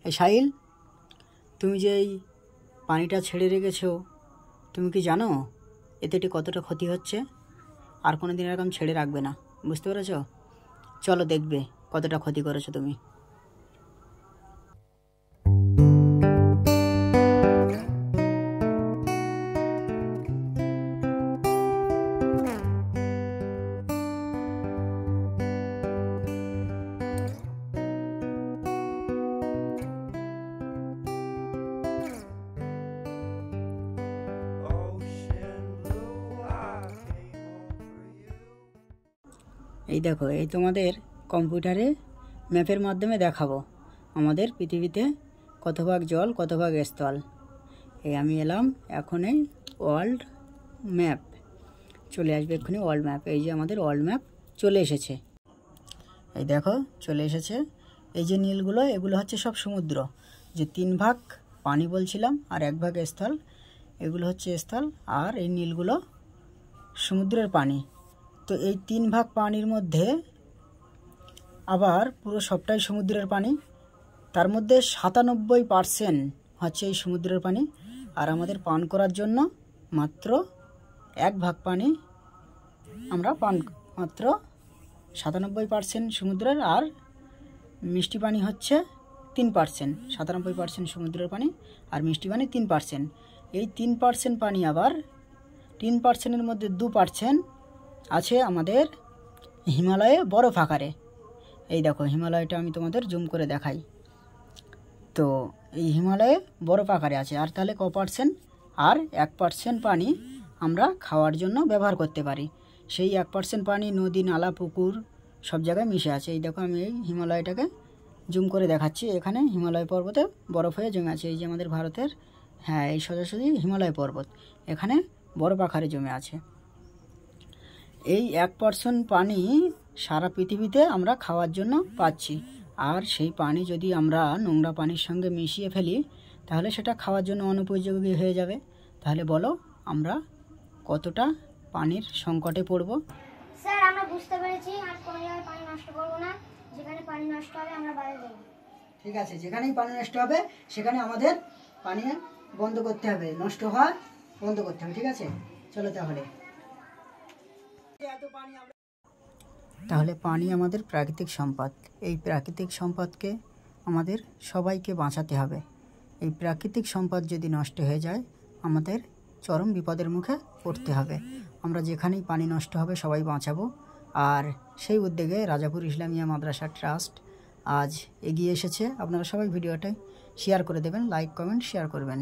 এই সাহিল, তুমি যে এই পানিটা ছেড়ে রেখেছো, তুমি কি জানো এতে কতটা ক্ষতি হচ্ছে? আর কোনো দিন এরকম ছেড়ে রাখবে না, বুঝতে পেরেছো? চলো দেখবে কতটা ক্ষতি করেছো তুমি। এই দেখো, এই তোমাদের কম্পিউটারে ম্যাপের মাধ্যমে দেখাবো আমাদের পৃথিবীতে কত ভাগ জল কত ভাগ স্থল। এই আমি এলাম এখন এই ওয়ার্ল্ড ম্যাপ, চলে আসবে এক্ষুনি ওয়ার্ল্ড ম্যাপ। এই যে আমাদের ওয়ার্ল্ড ম্যাপ চলে এসেছে, এই দেখো চলে এসেছে। এই যে নীলগুলো, এগুলো হচ্ছে সব সমুদ্র। যে 3 ভাগ পানি বলছিলাম আর 1 ভাগ স্থল, এগুলো হচ্ছে স্থল, আর এই নীলগুলো সমুদ্রের পানি। তো এই 3 ভাগ পানির মধ্যে আবার পুরো সবটাই সমুদ্রের পানি, তার মধ্যে 97% হচ্ছে এই সমুদ্রের পানি। আর আমাদের পান করার জন্য মাত্র 1 ভাগ পানি আমরা পান, মাত্র 97% সমুদ্রের, আর মিষ্টি পানি হচ্ছে 3%। 97% সমুদ্রের পানি আর মিষ্টি পানি 3%। এই 3% পানি আবার 3%-এর মধ্যে 2% আছে আমাদের হিমালয়ে বরফ আকারে। এই দেখো হিমালয়টা আমি তোমাদের জুম করে দেখাই। তো এই হিমালয়ে বরফ আকারে আছে। আর তাহলে ক%? আর 1% পানি আমরা খাওয়ার জন্য ব্যবহার করতে পারি। সেই 1% পানি নদী, নালা, পুকুর সব জায়গায় মিশে আছে। এই দেখো আমি এই হিমালয়টাকে জুম করে দেখাচ্ছি। এখানে হিমালয় পর্বতে বরফ হয়ে জমে আছে। এই যে আমাদের ভারতের, হ্যাঁ, এই সোজাসুজি হিমালয় পর্বত, এখানে বরফ আকারে জমে আছে। এই 1% পানি সারা পৃথিবীতে আমরা খাওয়ার জন্য পাচ্ছি। আর সেই পানি যদি আমরা নোংরা পানির সঙ্গে মিশিয়ে ফেলি, তাহলে সেটা খাওয়ার জন্য অনুপযোগী হয়ে যাবে। তাহলে বলো আমরা কতটা পানির সংকটে পড়ব? স্যার, আমরা বুঝতে পেরেছি, আর কোনো জায়গায় পানি নষ্ট করব না। যেখানে পানি নষ্ট হবে আমরা বাইরে দেব। ঠিক আছে, যেখানেই পানি নষ্ট হবে সেখানে আমাদের পানি বন্ধ করতে হবে, নষ্ট হওয়া বন্ধ করতে হবে। ঠিক আছে, চলো তাহলে। তাহলে পানি আমাদের প্রাকৃতিক সম্পদ। এই প্রাকৃতিক সম্পদকে আমাদের সবাইকে বাঁচাতে হবে। এই প্রাকৃতিক সম্পদ যদি নষ্ট হয়ে যায়, আমাদের চরম বিপদের মুখে পড়তে হবে। আমরা যেখানেই পানি নষ্ট হবে সবাই বাঁচাবো। আর সেই উদ্যোগে রাজাপুর ইসলামিয়া মাদ্রাসা ট্রাস্ট আজ এগিয়ে এসেছে। আপনারা সবাই ভিডিওটা শেয়ার করে দেবেন, লাইক, কমেন্ট, শেয়ার করবেন।